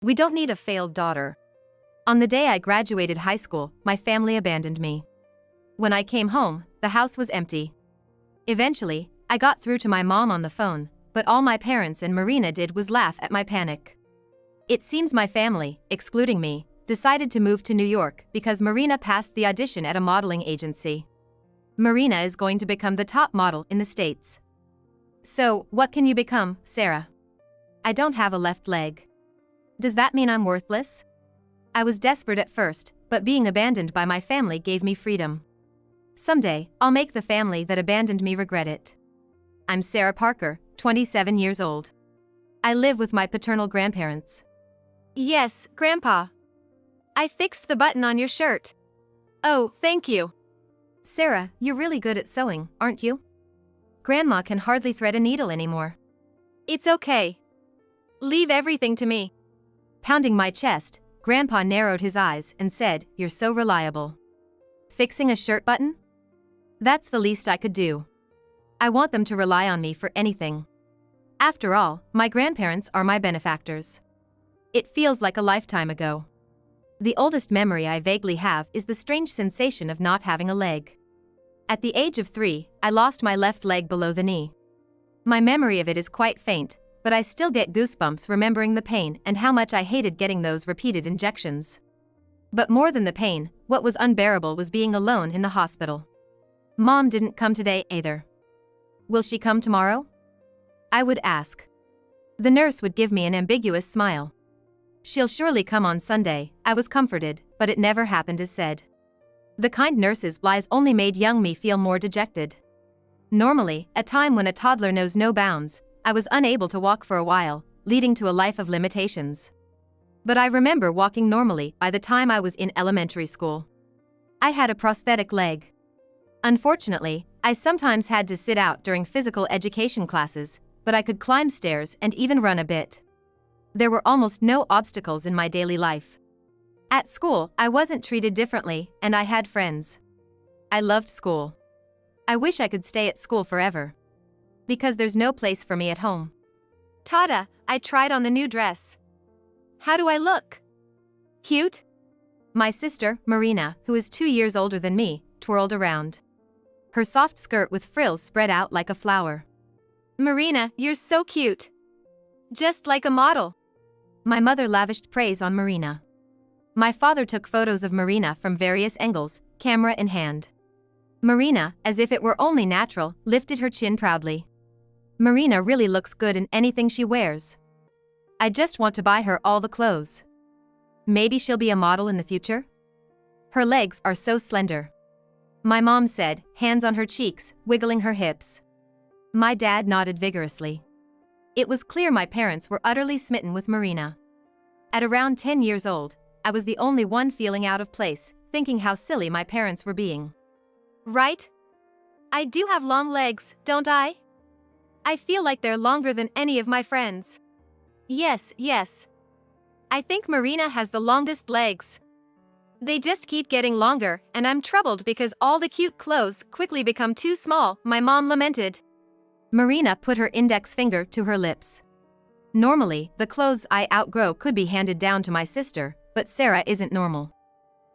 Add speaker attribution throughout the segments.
Speaker 1: We don't need a failed daughter. On the day I graduated high school, my family abandoned me. When I came home, the house was empty. Eventually, I got through to my mom on the phone, but all my parents and Marina did was laugh at my panic. It seems my family, excluding me, decided to move to New York because Marina passed the audition at a modeling agency. Marina is going to become the top model in the States. So, what can you become, Sarah? I don't have a left leg. Does that mean I'm worthless? I was desperate at first, but being abandoned by my family gave me freedom. Someday, I'll make the family that abandoned me regret it. I'm Sarah Parker, 27 years old. I live with my paternal grandparents.
Speaker 2: Yes, Grandpa. I fixed the button on your shirt. Oh, thank you.
Speaker 1: Sarah, you're really good at sewing, aren't you? Grandma can hardly thread a needle anymore.
Speaker 2: It's okay. Leave everything to me.
Speaker 1: Pounding my chest, Grandpa narrowed his eyes and said, "You're so reliable." Fixing a shirt button? That's the least I could do. I want them to rely on me for anything. After all, my grandparents are my benefactors. It feels like a lifetime ago. The oldest memory I vaguely have is the strange sensation of not having a leg. At the age of 3, I lost my left leg below the knee. My memory of it is quite faint, but I still get goosebumps remembering the pain and how much I hated getting those repeated injections. But more than the pain, what was unbearable was being alone in the hospital. Mom didn't come today either. Will she come tomorrow? I would ask. The nurse would give me an ambiguous smile. She'll surely come on Sunday, I was comforted, but it never happened as said. The kind nurse's lies only made young me feel more dejected. Normally, a time when a toddler knows no bounds, I was unable to walk for a while, leading to a life of limitations. But I remember walking normally by the time I was in elementary school. I had a prosthetic leg. Unfortunately, I sometimes had to sit out during physical education classes, but I could climb stairs and even run a bit. There were almost no obstacles in my daily life. At school, I wasn't treated differently, and I had friends. I loved school. I wish I could stay at school forever. Because there's no place for me at home.
Speaker 2: Tata, I tried on the new dress. How do I look? Cute?
Speaker 1: My sister, Marina, who is 2 years older than me, twirled around. Her soft skirt with frills spread out like a flower.
Speaker 2: Marina, you're so cute. Just like a model.
Speaker 1: My mother lavished praise on Marina. My father took photos of Marina from various angles, camera in hand. Marina, as if it were only natural, lifted her chin proudly. Marina really looks good in anything she wears. I just want to buy her all the clothes. Maybe she'll be a model in the future? Her legs are so slender. My mom said, hands on her cheeks, wiggling her hips. My dad nodded vigorously. It was clear my parents were utterly smitten with Marina. At around 10 years old, I was the only one feeling out of place, thinking how silly my parents were being.
Speaker 2: Right? I do have long legs, don't I? I feel like they're longer than any of my friends. Yes, yes. I think Marina has the longest legs. They just keep getting longer, and I'm troubled because all the cute clothes quickly become too small, my mom lamented.
Speaker 1: Marina put her index finger to her lips. Normally, the clothes I outgrow could be handed down to my sister, but Sarah isn't normal.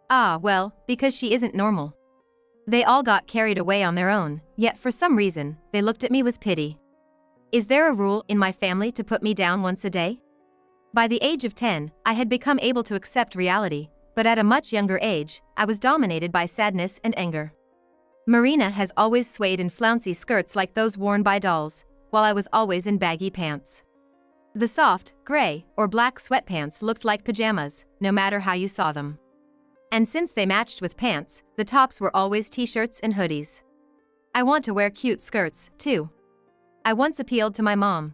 Speaker 1: Ah, well, because she isn't normal. They all got carried away on their own, yet for some reason, they looked at me with pity. Is there a rule in my family to put me down once a day? By the age of 10, I had become able to accept reality, but at a much younger age, I was dominated by sadness and anger. Marina has always swayed in flouncy skirts like those worn by dolls, while I was always in baggy pants. The soft, gray, or black sweatpants looked like pajamas, no matter how you saw them. And since they matched with pants, the tops were always t-shirts and hoodies. I want to wear cute skirts, too. I once appealed to my mom.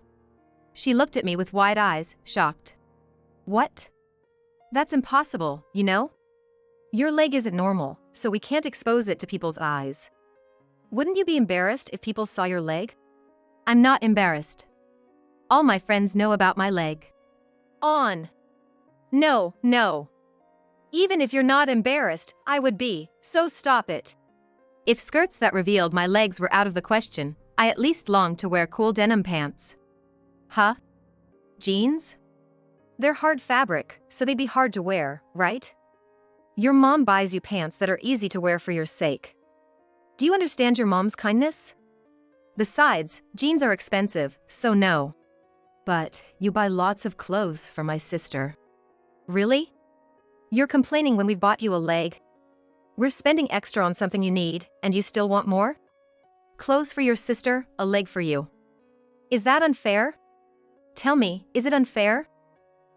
Speaker 1: She looked at me with wide eyes, shocked. What? That's impossible, you know? Your leg isn't normal, so we can't expose it to people's eyes. Wouldn't you be embarrassed if people saw your leg? I'm not embarrassed. All my friends know about my leg.
Speaker 2: On. No, no. Even if you're not embarrassed, I would be, so stop it.
Speaker 1: If skirts that revealed my legs were out of the question, I at least longed to wear cool denim pants. Huh? Jeans? They're hard fabric, so they'd be hard to wear, right? Your mom buys you pants that are easy to wear for your sake. Do you understand your mom's kindness? Besides, jeans are expensive, so no. But you buy lots of clothes for my sister. Really? You're complaining when we've bought you a leg? We're spending extra on something you need, and you still want more? Clothes for your sister, a leg for you. Is that unfair? Tell me, is it unfair?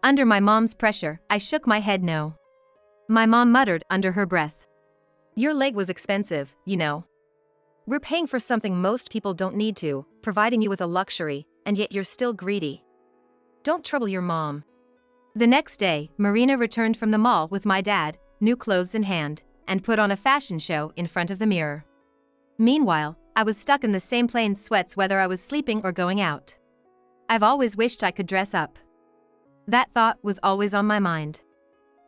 Speaker 1: Under my mom's pressure, I shook my head no. My mom muttered under her breath. Your leg was expensive, you know. We're paying for something most people don't need to, providing you with a luxury, and yet you're still greedy. Don't trouble your mom. The next day, Marina returned from the mall with my dad, new clothes in hand, and put on a fashion show in front of the mirror. Meanwhile, I was stuck in the same plain sweats whether I was sleeping or going out. I've always wished I could dress up. That thought was always on my mind.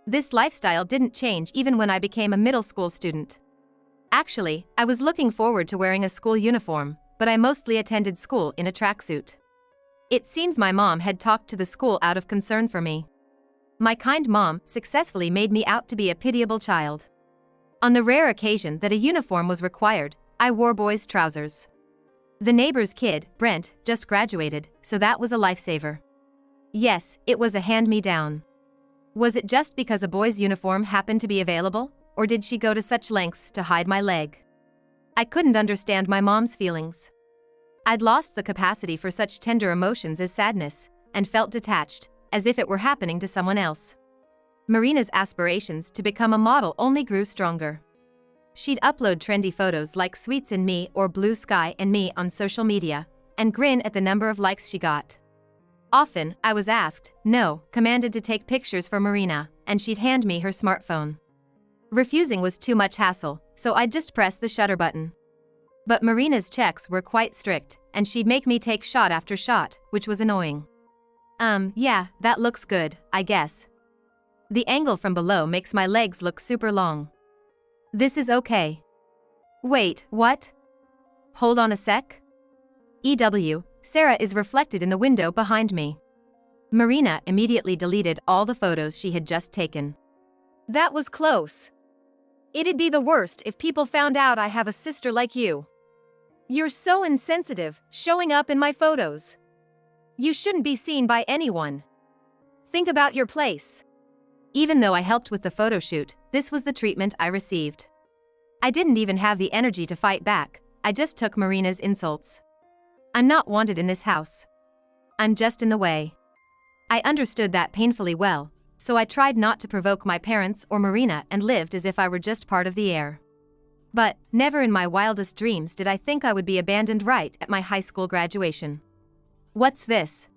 Speaker 1: This lifestyle didn't change even when I became a middle school student. Actually, I was looking forward to wearing a school uniform, but I mostly attended school in a tracksuit. It seems my mom had talked to the school out of concern for me. My kind mom successfully made me out to be a pitiable child. On the rare occasion that a uniform was required, I wore boys' trousers. The neighbor's kid, Brent, just graduated, so that was a lifesaver. Yes, it was a hand-me-down. Was it just because a boy's uniform happened to be available, or did she go to such lengths to hide my leg? I couldn't understand my mom's feelings. I'd lost the capacity for such tender emotions as sadness, and felt detached, as if it were happening to someone else. Marina's aspirations to become a model only grew stronger. She'd upload trendy photos like Sweets and Me or Blue Sky and Me on social media, and grin at the number of likes she got. Often, I was asked, no, commanded to take pictures for Marina, and she'd hand me her smartphone. Refusing was too much hassle, so I'd just press the shutter button. But Marina's checks were quite strict, and she'd make me take shot after shot, which was annoying. Yeah, that looks good, I guess. The angle from below makes my legs look super long. This is okay. Wait, what? Hold on a sec. Sarah is reflected in the window behind me. Marina immediately deleted all the photos she had just taken. That was close. It'd be the worst if people found out I have a sister like you. You're so insensitive, showing up in my photos. You shouldn't be seen by anyone. Think about your place. Even though I helped with the photo shoot, this was the treatment I received. I didn't even have the energy to fight back, I just took Marina's insults. I'm not wanted in this house. I'm just in the way. I understood that painfully well, so I tried not to provoke my parents or Marina and lived as if I were just part of the air. But, never in my wildest dreams did I think I would be abandoned right at my high school graduation. What's this?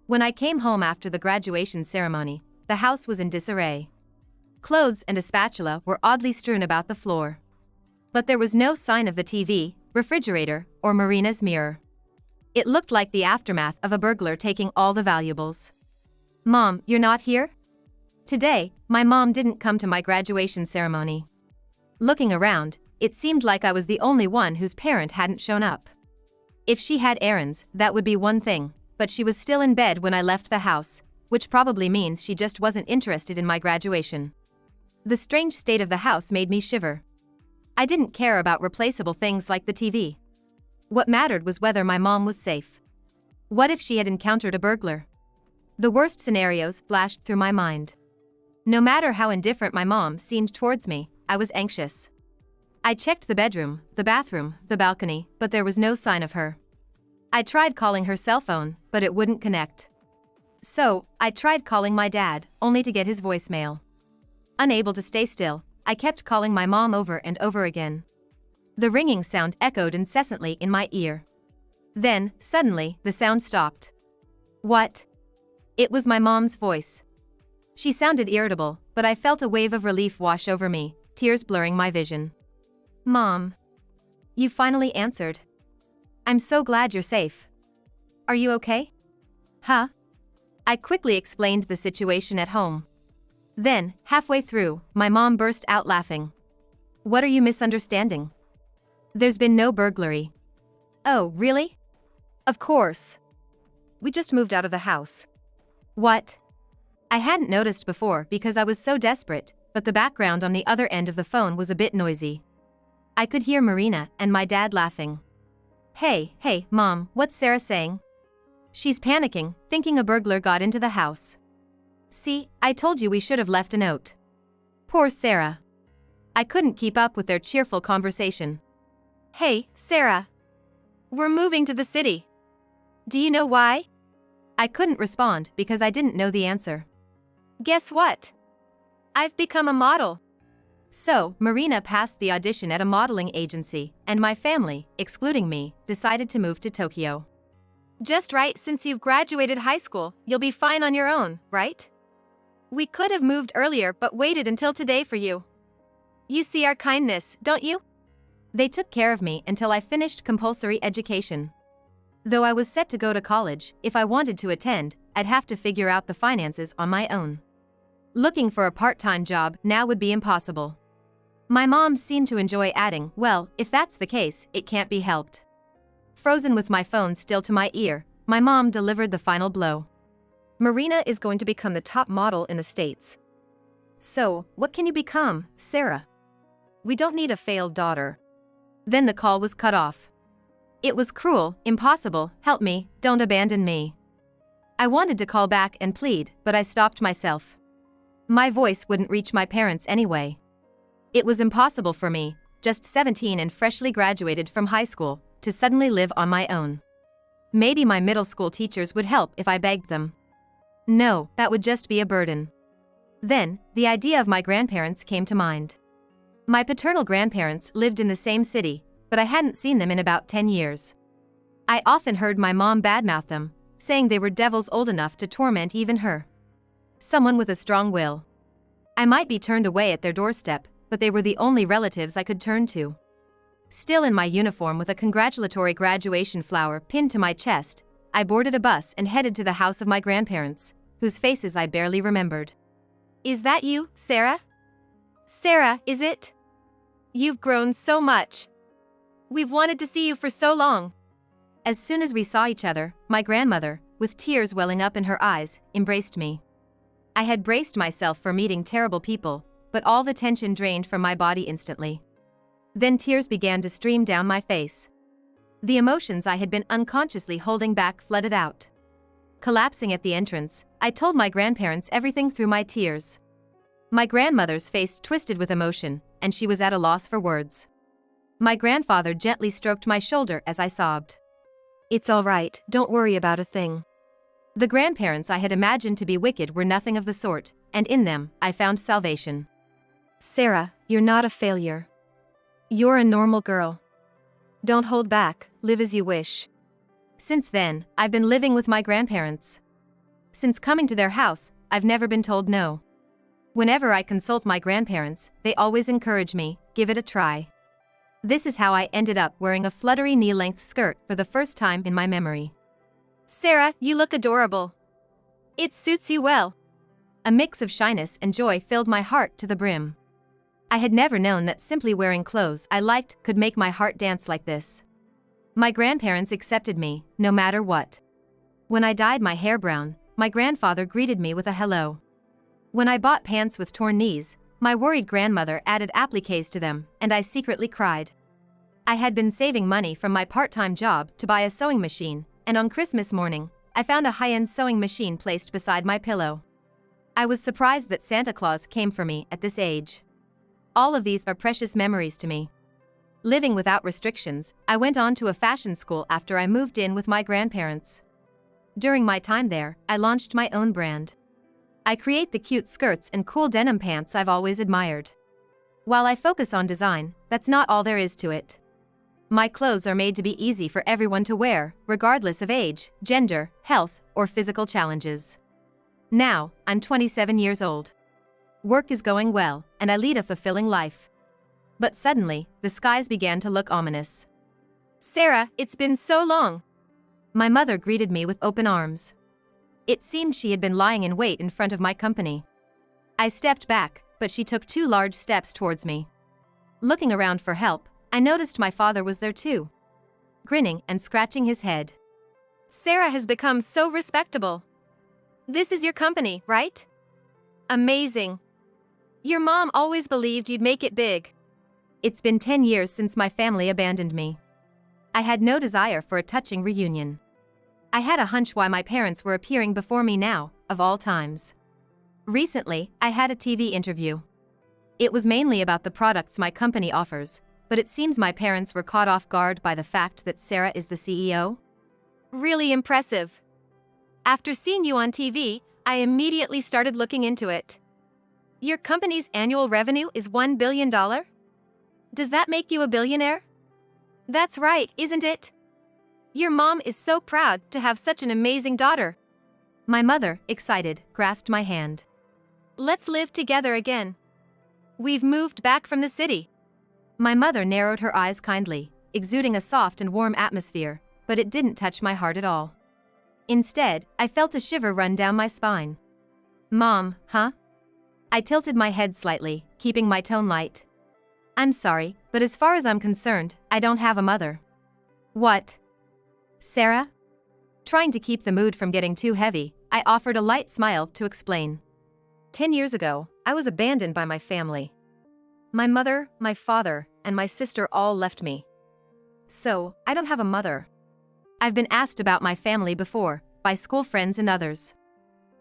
Speaker 1: When I came home after the graduation ceremony, the house was in disarray. Clothes and a spatula were oddly strewn about the floor. But there was no sign of the TV, refrigerator, or Marina's mirror. It looked like the aftermath of a burglar taking all the valuables. Mom, you're not here? Today, my mom didn't come to my graduation ceremony. Looking around, it seemed like I was the only one whose parent hadn't shown up. If she had errands, that would be one thing, but she was still in bed when I left the house, which probably means she just wasn't interested in my graduation. The strange state of the house made me shiver. I didn't care about replaceable things like the TV. What mattered was whether my mom was safe. What if she had encountered a burglar? The worst scenarios flashed through my mind. No matter how indifferent my mom seemed towards me, I was anxious. I checked the bedroom, the bathroom, the balcony, but there was no sign of her. I tried calling her cell phone, but it wouldn't connect. So, I tried calling my dad, only to get his voicemail. Unable to stay still, I kept calling my mom over and over again. The ringing sound echoed incessantly in my ear. Then, suddenly, the sound stopped. What? It was my mom's voice. She sounded irritable, but I felt a wave of relief wash over me, tears blurring my vision. Mom. You finally answered. I'm so glad you're safe. Are you okay? Huh? I quickly explained the situation at home. Then, halfway through, my mom burst out laughing. What are you misunderstanding? There's been no burglary. Oh, really? Of course. We just moved out of the house. What? I hadn't noticed before because I was so desperate, but the background on the other end of the phone was a bit noisy. I could hear Marina and my dad laughing. Hey, Mom, what's Sarah saying? She's panicking, thinking a burglar got into the house. See, I told you we should have left a note. Poor Sarah. I couldn't keep up with their cheerful conversation.
Speaker 2: Hey, Sarah. We're moving to the city. Do you know why?
Speaker 1: I couldn't respond because I didn't know the answer.
Speaker 2: Guess what? I've become a model.
Speaker 1: So, Marina passed the audition at a modeling agency, and my family, excluding me, decided to move to Tokyo.
Speaker 2: Just right, since you've graduated high school, you'll be fine on your own, right? We could have moved earlier but waited until today for you. You see our kindness, don't you?
Speaker 1: They took care of me until I finished compulsory education. Though I was set to go to college, if I wanted to attend, I'd have to figure out the finances on my own. Looking for a part-time job now would be impossible. My mom seemed to enjoy adding, well, if that's the case, it can't be helped. Frozen with my phone still to my ear, my mom delivered the final blow. Marina is going to become the top model in the States. So, what can you become, Sarah? We don't need a failed daughter. Then the call was cut off. It was cruel, impossible, help me, don't abandon me. I wanted to call back and plead, but I stopped myself. My voice wouldn't reach my parents anyway. It was impossible for me, just 17 and freshly graduated from high school, to suddenly live on my own. Maybe my middle school teachers would help if I begged them. No, that would just be a burden. Then, the idea of my grandparents came to mind. My paternal grandparents lived in the same city, but I hadn't seen them in about 10 years. I often heard my mom badmouth them, saying they were devils old enough to torment even her. Someone with a strong will. I might be turned away at their doorstep, but they were the only relatives I could turn to. Still in my uniform with a congratulatory graduation flower pinned to my chest, I boarded a bus and headed to the house of my grandparents, whose faces I barely remembered.
Speaker 2: Is that you, Sarah? Sarah, is it? You've grown so much. We've wanted to see you for so long.
Speaker 1: As soon as we saw each other, my grandmother, with tears welling up in her eyes, embraced me. I had braced myself for meeting terrible people, but all the tension drained from my body instantly. Then tears began to stream down my face. The emotions I had been unconsciously holding back flooded out. Collapsing at the entrance, I told my grandparents everything through my tears. My grandmother's face twisted with emotion, and she was at a loss for words. My grandfather gently stroked my shoulder as I sobbed. It's all right, don't worry about a thing. The grandparents I had imagined to be wicked were nothing of the sort, and in them, I found salvation. Sarah, you're not a failure. You're a normal girl. Don't hold back, live as you wish. Since then, I've been living with my grandparents. Since coming to their house, I've never been told no. Whenever I consult my grandparents, they always encourage me, give it a try. This is how I ended up wearing a fluttery knee-length skirt for the first time in my memory.
Speaker 2: Sarah, you look adorable. It suits you well.
Speaker 1: A mix of shyness and joy filled my heart to the brim. I had never known that simply wearing clothes I liked could make my heart dance like this. My grandparents accepted me, no matter what. When I dyed my hair brown, my grandfather greeted me with a hello. When I bought pants with torn knees, my worried grandmother added appliques to them, and I secretly cried. I had been saving money from my part-time job to buy a sewing machine, and on Christmas morning, I found a high-end sewing machine placed beside my pillow. I was surprised that Santa Claus came for me at this age. All of these are precious memories to me. Living without restrictions, I went on to a fashion school after I moved in with my grandparents. During my time there, I launched my own brand. I create the cute skirts and cool denim pants I've always admired. While I focus on design, that's not all there is to it. My clothes are made to be easy for everyone to wear, regardless of age, gender, health, or physical challenges. Now, I'm 27 years old. Work is going well, and I lead a fulfilling life. But suddenly, the skies began to look ominous.
Speaker 2: Sarah, it's been so long.
Speaker 1: My mother greeted me with open arms. It seemed she had been lying in wait in front of my company. I stepped back, but she took 2 large steps towards me. Looking around for help, I noticed my father was there too. Grinning and scratching his head.
Speaker 2: Sarah has become so respectable. This is your company, right? Amazing. Your mom always believed you'd make it big.
Speaker 1: It's been 10 years since my family abandoned me. I had no desire for a touching reunion. I had a hunch why my parents were appearing before me now, of all times. Recently, I had a TV interview. It was mainly about the products my company offers, but it seems my parents were caught off guard by the fact that Sarah is the CEO.
Speaker 2: Really impressive. After seeing you on TV, I immediately started looking into it. Your company's annual revenue is $1 billion? Does that make you a billionaire? That's right, isn't it? Your mom is so proud to have such an amazing daughter.
Speaker 1: My mother, excited, grasped my hand.
Speaker 2: Let's live together again. We've moved back from the city.
Speaker 1: My mother narrowed her eyes kindly, exuding a soft and warm atmosphere, but it didn't touch my heart at all. Instead, I felt a shiver run down my spine. Mom, huh? I tilted my head slightly, keeping my tone light. I'm sorry, but as far as I'm concerned, I don't have a mother. What? Sarah? Trying to keep the mood from getting too heavy, I offered a light smile to explain. 10 years ago, I was abandoned by my family. My mother, my father, and my sister all left me. So, I don't have a mother. I've been asked about my family before, by school friends and others.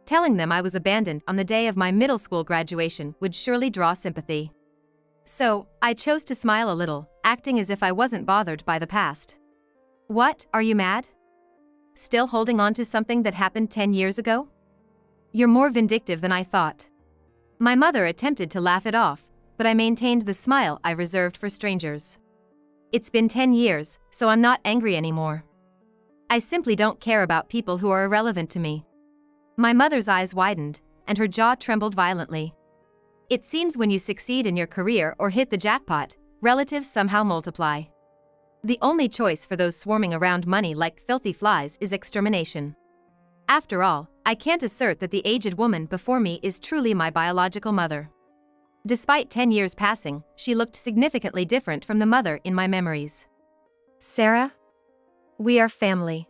Speaker 1: Telling them I was abandoned on the day of my middle school graduation would surely draw sympathy. So, I chose to smile a little, acting as if I wasn't bothered by the past. What, are you mad? Still holding on to something that happened 10 years ago? You're more vindictive than I thought. My mother attempted to laugh it off, but I maintained the smile I reserved for strangers. It's been 10 years, so I'm not angry anymore. I simply don't care about people who are irrelevant to me. My mother's eyes widened, and her jaw trembled violently. It seems when you succeed in your career or hit the jackpot, relatives somehow multiply. The only choice for those swarming around money like filthy flies is extermination. After all, I can't assert that the aged woman before me is truly my biological mother. Despite 10 years passing, she looked significantly different from the mother in my memories. Sarah? We are family.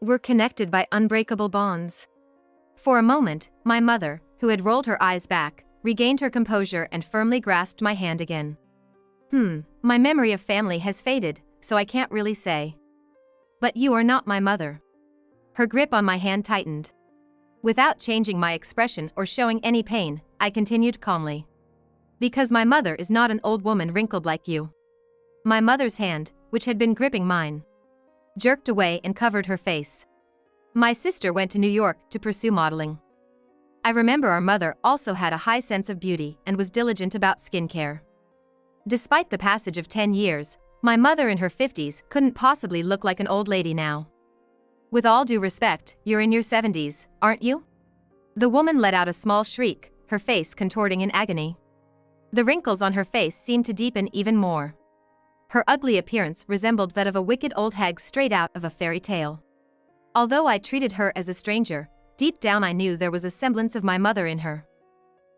Speaker 1: We're connected by unbreakable bonds. For a moment, my mother, who had rolled her eyes back, regained her composure and firmly grasped my hand again. My memory of family has faded, so I can't really say. But you are not my mother. Her grip on my hand tightened. Without changing my expression or showing any pain, I continued calmly. Because my mother is not an old woman wrinkled like you. My mother's hand, which had been gripping mine, jerked away and covered her face. My sister went to New York to pursue modeling. I remember our mother also had a high sense of beauty and was diligent about skincare. Despite the passage of 10 years, my mother in her 50s couldn't possibly look like an old lady now. With all due respect, you're in your 70s, aren't you? The woman let out a small shriek, her face contorting in agony. The wrinkles on her face seemed to deepen even more. Her ugly appearance resembled that of a wicked old hag straight out of a fairy tale. Although I treated her as a stranger, deep down I knew there was a semblance of my mother in her.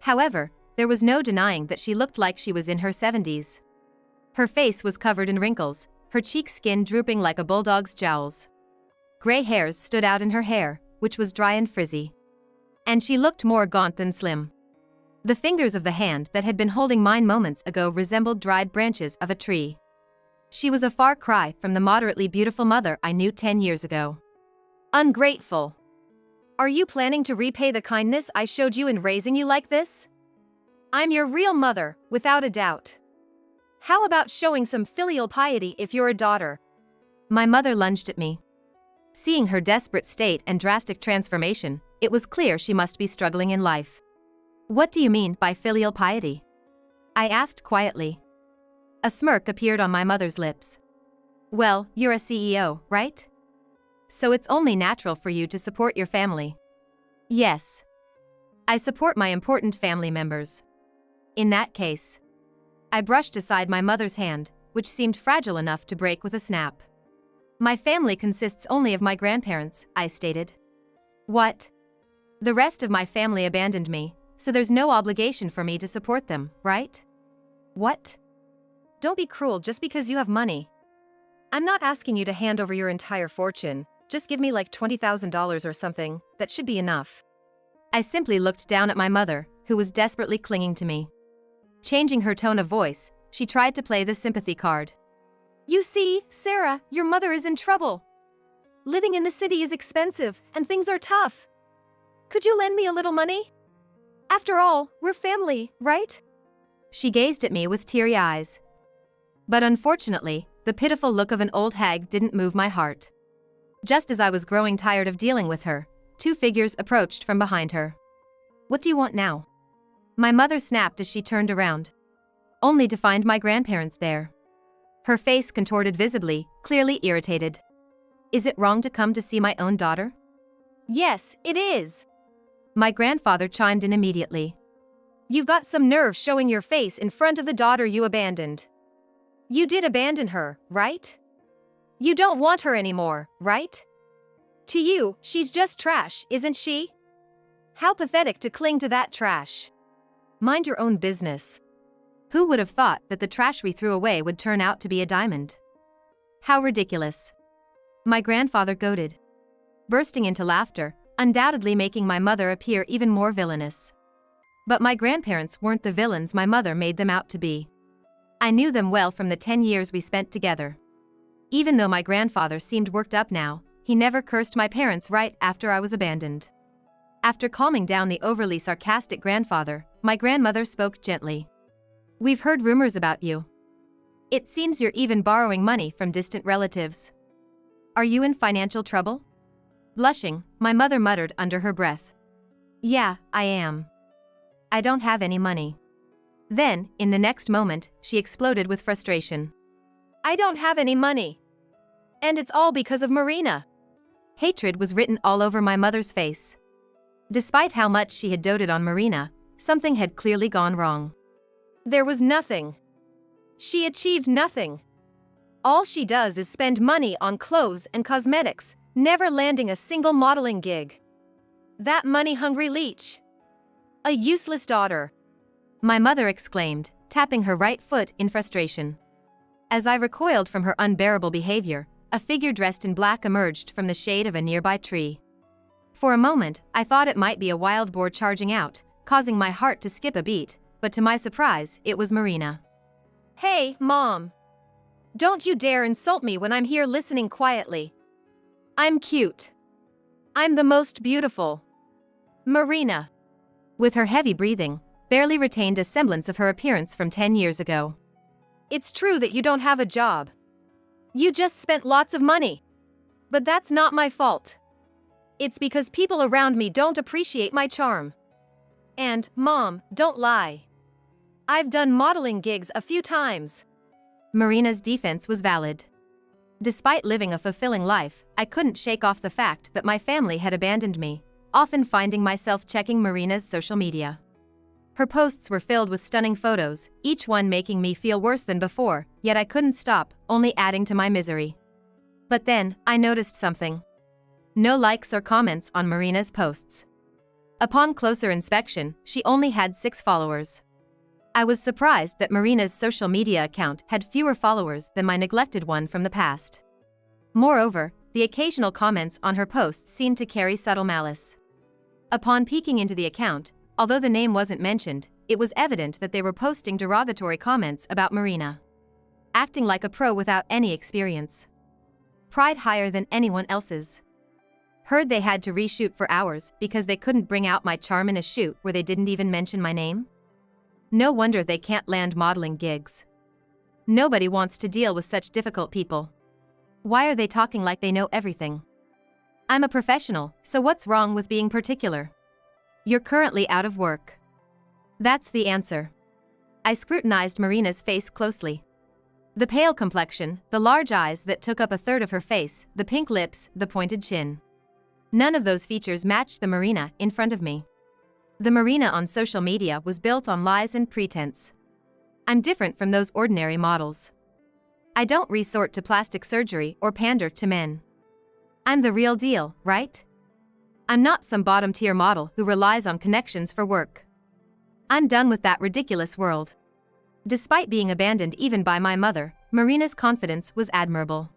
Speaker 1: However, there was no denying that she looked like she was in her 70s. Her face was covered in wrinkles, her cheek skin drooping like a bulldog's jowls. Gray hairs stood out in her hair, which was dry and frizzy. And she looked more gaunt than slim. The fingers of the hand that had been holding mine moments ago resembled dried branches of a tree. She was a far cry from the moderately beautiful mother I knew 10 years ago. Ungrateful. Are you planning to repay the kindness I showed you in raising you like this? I'm your real mother, without a doubt. How about showing some filial piety if you're a daughter? My mother lunged at me. Seeing her desperate state and drastic transformation, it was clear she must be struggling in life. What do you mean by filial piety? I asked quietly. A smirk appeared on my mother's lips. Well, you're a CEO, right? So it's only natural for you to support your family. Yes. I support my important family members. In that case. I brushed aside my mother's hand, which seemed fragile enough to break with a snap. My family consists only of my grandparents, I stated. What? The rest of my family abandoned me, so there's no obligation for me to support them, right? What? Don't be cruel just because you have money. I'm not asking you to hand over your entire fortune, just give me like $20,000 or something, that should be enough. I simply looked down at my mother, who was desperately clinging to me. Changing her tone of voice, she tried to play the sympathy card.
Speaker 2: You see, Sarah, your mother is in trouble. Living in the city is expensive, and things are tough. Could you lend me a little money? After all, we're family, right?
Speaker 1: She gazed at me with teary eyes. But unfortunately, the pitiful look of an old hag didn't move my heart. Just as I was growing tired of dealing with her, two figures approached from behind her. What do you want now? My mother snapped as she turned around, only to find my grandparents there. Her face contorted visibly, clearly irritated. Is it wrong to come to see my own daughter?
Speaker 2: Yes, it is.
Speaker 1: My grandfather chimed in immediately.
Speaker 2: You've got some nerve showing your face in front of the daughter you abandoned. You did abandon her, right? You don't want her anymore, right? To you, she's just trash, isn't she? How pathetic to cling to that trash.
Speaker 1: Mind your own business. Who would have thought that the trash we threw away would turn out to be a diamond? How ridiculous. My grandfather goaded, bursting into laughter, undoubtedly making my mother appear even more villainous. But my grandparents weren't the villains my mother made them out to be. I knew them well from the 10 years we spent together. Even though my grandfather seemed worked up now, he never cursed my parents right after I was abandoned. After calming down the overly sarcastic grandfather, my grandmother spoke gently. We've heard rumors about you. It seems you're even borrowing money from distant relatives. Are you in financial trouble? Blushing, my mother muttered under her breath. Yeah, I am. I don't have any money. Then, in the next moment, she exploded with frustration.
Speaker 2: I don't have any money. And it's all because of Marina.
Speaker 1: Hatred was written all over my mother's face. Despite how much she had doted on Marina, something had clearly gone wrong.
Speaker 2: There was nothing. She achieved nothing. All she does is spend money on clothes and cosmetics, never landing a single modeling gig. That money-hungry leech. A useless daughter.
Speaker 1: My mother exclaimed, tapping her right foot in frustration. As I recoiled from her unbearable behavior, a figure dressed in black emerged from the shade of a nearby tree. For a moment, I thought it might be a wild boar charging out, causing my heart to skip a beat, but to my surprise, it was Marina.
Speaker 2: Hey, Mom. Don't you dare insult me when I'm here listening quietly. I'm cute. I'm the most beautiful. Marina.
Speaker 1: With her heavy breathing, barely retained a semblance of her appearance from 10 years ago.
Speaker 2: It's true that you don't have a job. You just spent lots of money. But that's not my fault. It's because people around me don't appreciate my charm. And, Mom, don't lie. I've done modeling gigs a few times.
Speaker 1: Marina's defense was valid. Despite living a fulfilling life, I couldn't shake off the fact that my family had abandoned me, often finding myself checking Marina's social media. Her posts were filled with stunning photos, each one making me feel worse than before, yet I couldn't stop, only adding to my misery. But then, I noticed something. No likes or comments on Marina's posts. Upon closer inspection, she only had 6 followers. I was surprised that Marina's social media account had fewer followers than my neglected one from the past. Moreover, the occasional comments on her posts seemed to carry subtle malice. Upon peeking into the account, although the name wasn't mentioned, it was evident that they were posting derogatory comments about Marina. Acting like a pro without any experience. Pride higher than anyone else's. Heard they had to reshoot for hours because they couldn't bring out my charm in a shoot where they didn't even mention my name? No wonder they can't land modeling gigs. Nobody wants to deal with such difficult people. Why are they talking like they know everything? I'm a professional, so what's wrong with being particular? You're currently out of work. That's the answer. I scrutinized Marina's face closely. The pale complexion, the large eyes that took up a third of her face, the pink lips, the pointed chin. None of those features matched the Marina in front of me. The Marina on social media was built on lies and pretense. I'm different from those ordinary models. I don't resort to plastic surgery or pander to men. I'm the real deal, right? I'm not some bottom-tier model who relies on connections for work. I'm done with that ridiculous world. Despite being abandoned even by my mother, Marina's confidence was admirable.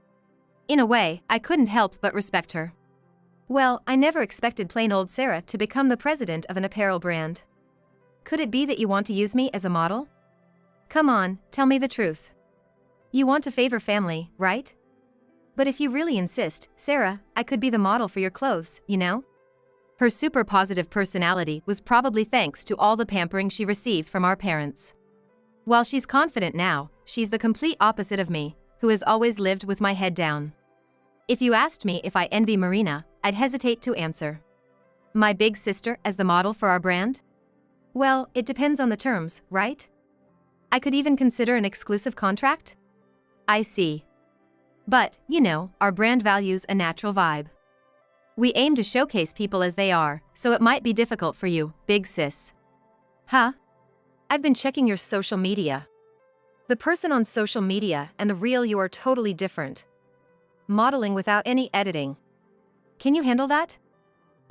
Speaker 1: In a way, I couldn't help but respect her. Well, I never expected plain old Sarah to become the president of an apparel brand. Could it be that you want to use me as a model? Come on, tell me the truth. You want to favor family, right? But if you really insist, Sarah, I could be the model for your clothes, you know? Her super positive personality was probably thanks to all the pampering she received from our parents. While she's confident now, she's the complete opposite of me, who has always lived with my head down. If you asked me if I envy Marina, I'd hesitate to answer. My big sister as the model for our brand? Well, it depends on the terms, right? I could even consider an exclusive contract? I see. But, you know, our brand values a natural vibe. We aim to showcase people as they are, so it might be difficult for you, big sis. Huh? I've been checking your social media. The person on social media and the real you are totally different. Modeling without any editing. Can you handle that?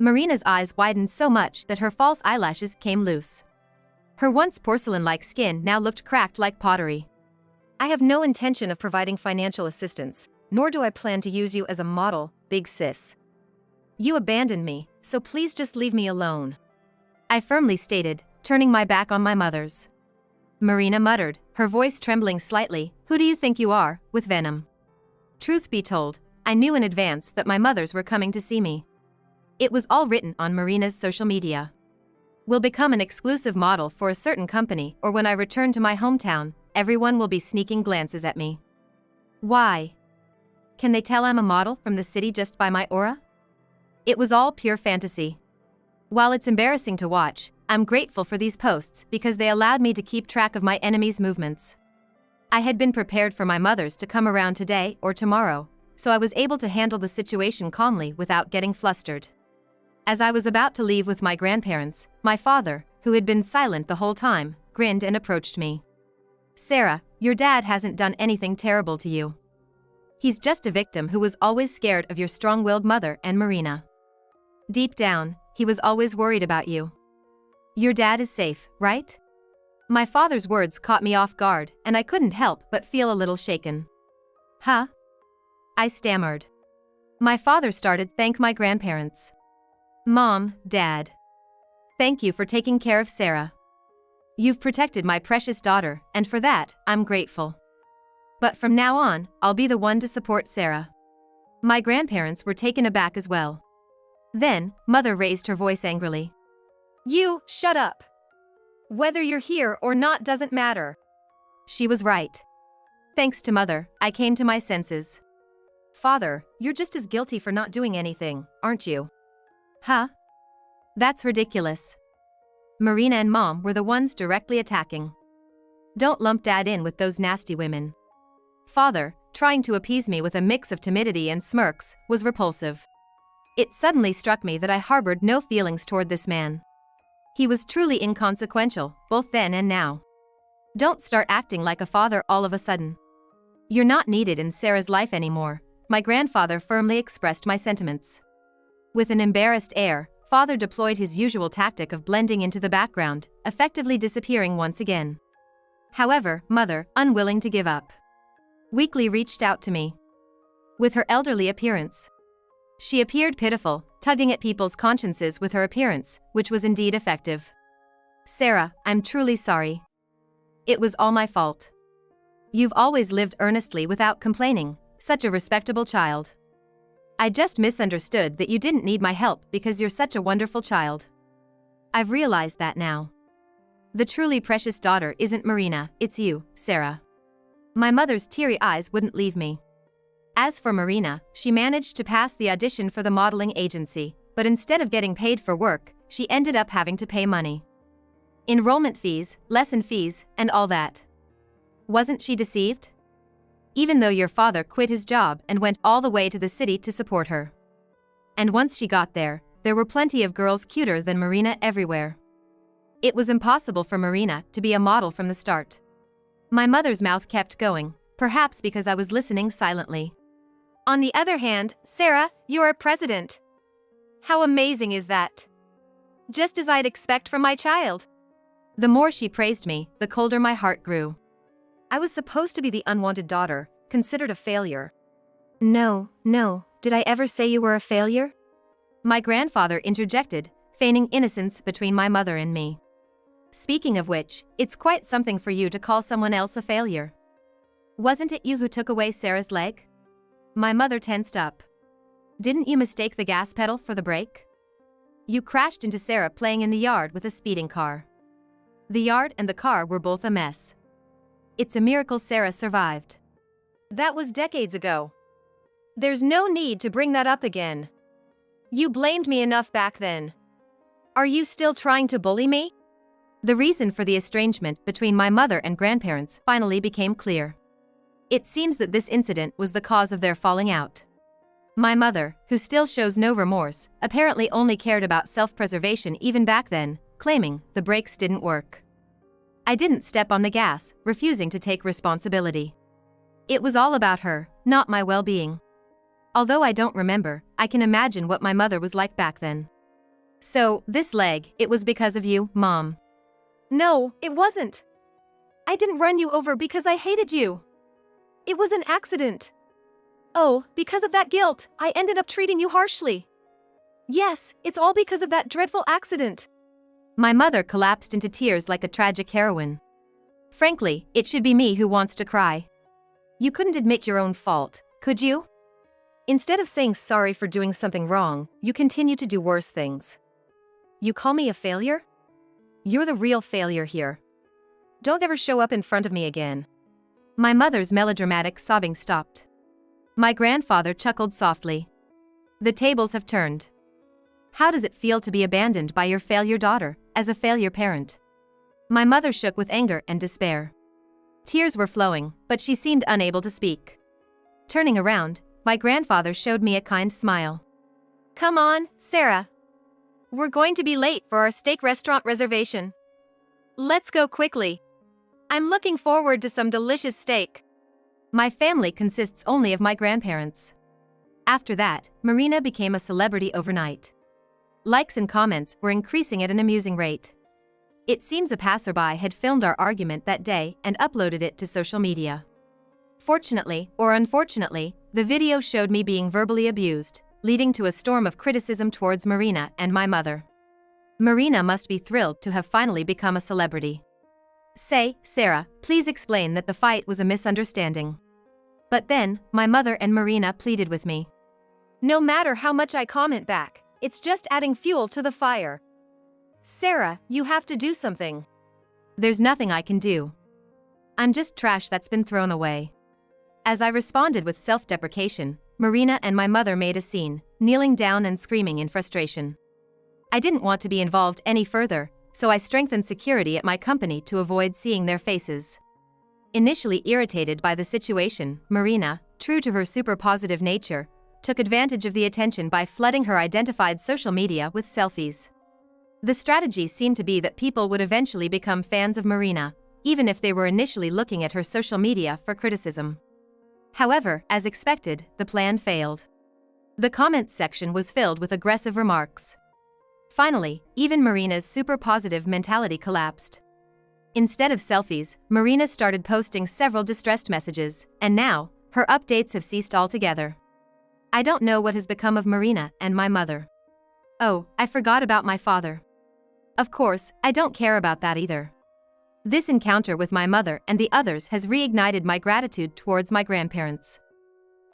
Speaker 1: Marina's eyes widened so much that her false eyelashes came loose. Her once porcelain-like skin now looked cracked like pottery. I have no intention of providing financial assistance, nor do I plan to use you as a model, big sis. You abandoned me, so please just leave me alone. I firmly stated, turning my back on my mother's. Marina muttered, her voice trembling slightly, "Who do you think you are, with venom?" Truth be told, I knew in advance that my mothers were coming to see me. It was all written on Marina's social media. Will become an exclusive model for a certain company, or when I return to my hometown, everyone will be sneaking glances at me. Why? Can they tell I'm a model from the city just by my aura? It was all pure fantasy. While it's embarrassing to watch, I'm grateful for these posts because they allowed me to keep track of my enemies' movements. I had been prepared for my mothers to come around today or tomorrow, so I was able to handle the situation calmly without getting flustered. As I was about to leave with my grandparents, my father, who had been silent the whole time, grinned and approached me. Sarah, your dad hasn't done anything terrible to you. He's just a victim who was always scared of your strong-willed mother and Marina. Deep down, he was always worried about you. Your dad is safe, right? My father's words caught me off guard, and I couldn't help but feel a little shaken. Huh? I stammered. My father started thank my grandparents. Mom, Dad. Thank you for taking care of Sarah. You've protected my precious daughter, and for that, I'm grateful. But from now on, I'll be the one to support Sarah. My grandparents were taken aback as well. Then, Mother raised her voice angrily.
Speaker 2: You, shut up. Whether you're here or not doesn't matter.
Speaker 1: She was right. Thanks to Mother, I came to my senses. Father, you're just as guilty for not doing anything, aren't you? Huh? That's ridiculous. Marina and Mom were the ones directly attacking. Don't lump Dad in with those nasty women. Father, trying to appease me with a mix of timidity and smirks, was repulsive. It suddenly struck me that I harbored no feelings toward this man. He was truly inconsequential, both then and now. Don't start acting like a father all of a sudden. You're not needed in Sarah's life anymore, my grandfather firmly expressed my sentiments. With an embarrassed air, Father deployed his usual tactic of blending into the background, effectively disappearing once again. However, Mother, unwilling to give up, weakly reached out to me. With her elderly appearance, she appeared pitiful, tugging at people's consciences with her appearance, which was indeed effective. Sarah, I'm truly sorry. It was all my fault. You've always lived earnestly without complaining, such a respectable child. I just misunderstood that you didn't need my help because you're such a wonderful child. I've realized that now. The truly precious daughter isn't Marina, it's you, Sarah. My mother's teary eyes wouldn't leave me. As for Marina, she managed to pass the audition for the modeling agency, but instead of getting paid for work, she ended up having to pay money. Enrollment fees, lesson fees, and all that. Wasn't she deceived? Even though your father quit his job and went all the way to the city to support her. And once she got there were plenty of girls cuter than Marina everywhere. It was impossible for Marina to be a model from the start. My mother's mouth kept going, perhaps because I was listening silently.
Speaker 2: On the other hand, Sarah, you're a president. How amazing is that? Just as I'd expect from my child.
Speaker 1: The more she praised me, the colder my heart grew. I was supposed to be the unwanted daughter, considered a failure. No, did I ever say you were a failure? My grandfather interjected, feigning innocence between my mother and me. Speaking of which, it's quite something for you to call someone else a failure. Wasn't it you who took away Sarah's leg? My mother tensed up. Didn't you mistake the gas pedal for the brake? You crashed into Sarah playing in the yard with a speeding car. The yard and the car were both a mess. It's a miracle Sarah survived.
Speaker 2: That was decades ago. There's no need to bring that up again. You blamed me enough back then. Are you still trying to bully me?
Speaker 1: The reason for the estrangement between my mother and grandparents finally became clear. It seems that this incident was the cause of their falling out. My mother, who still shows no remorse, apparently only cared about self-preservation even back then, claiming the brakes didn't work. I didn't step on the gas, refusing to take responsibility. It was all about her, not my well-being. Although I don't remember, I can imagine what my mother was like back then. So, this leg, it was because of you, Mom.
Speaker 2: No, it wasn't. I didn't run you over because I hated you. It was an accident. Oh, because of that guilt, I ended up treating you harshly. Yes, it's all because of that dreadful accident.
Speaker 1: My mother collapsed into tears like a tragic heroine. Frankly, it should be me who wants to cry. You couldn't admit your own fault, could you?
Speaker 2: Instead of saying sorry for doing something wrong, you continue to do worse things. You call me a failure? You're the real failure here. Don't ever show up in front of me again.
Speaker 1: My mother's melodramatic sobbing stopped. My grandfather chuckled softly. The tables have turned. How does it feel to be abandoned by your failure daughter, as a failure parent? My mother shook with anger and despair. Tears were flowing, but she seemed unable to speak. Turning around, my grandfather showed me a kind smile.
Speaker 2: Come on, Sarah. We're going to be late for our steak restaurant reservation. Let's go quickly. I'm looking forward to some delicious steak.
Speaker 1: My family consists only of my grandparents. After that, Marina became a celebrity overnight. Likes and comments were increasing at an amusing rate. It seems a passerby had filmed our argument that day and uploaded it to social media. Fortunately, or unfortunately, the video showed me being verbally abused, leading to a storm of criticism towards Marina and my mother. Marina must be thrilled to have finally become a celebrity. Say, Sarah, please explain that the fight was a misunderstanding. But then, my mother and Marina pleaded with me.
Speaker 2: No matter how much I comment back, it's just adding fuel to the fire. Sarah, you have to do something.
Speaker 1: There's nothing I can do. I'm just trash that's been thrown away. As I responded with self-deprecation, Marina and my mother made a scene, kneeling down and screaming in frustration. I didn't want to be involved any further, so I strengthened security at my company to avoid seeing their faces. Initially irritated by the situation, Marina, true to her super positive nature, took advantage of the attention by flooding her identified social media with selfies. The strategy seemed to be that people would eventually become fans of Marina, even if they were initially looking at her social media for criticism. However, as expected, the plan failed. The comments section was filled with aggressive remarks. Finally, even Marina's super positive mentality collapsed. Instead of selfies, Marina started posting several distressed messages, and now, her updates have ceased altogether. I don't know what has become of Marina and my mother. Oh, I forgot about my father. Of course, I don't care about that either. This encounter with my mother and the others has reignited my gratitude towards my grandparents.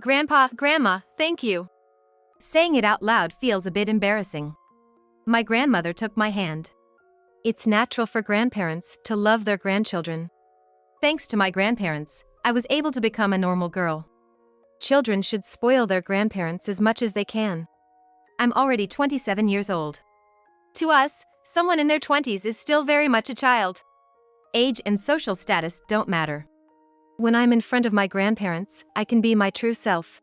Speaker 2: Grandpa, Grandma, thank you.
Speaker 1: Saying it out loud feels a bit embarrassing. My grandmother took my hand.
Speaker 2: It's natural for grandparents to love their grandchildren.
Speaker 1: Thanks to my grandparents, I was able to become a normal girl.
Speaker 2: Children should spoil their grandparents as much as they can.
Speaker 1: I'm already 27 years old.
Speaker 2: To us, someone in their 20s is still very much a child.
Speaker 1: Age and social status don't matter.
Speaker 2: When I'm in front of my grandparents, I can be my true self.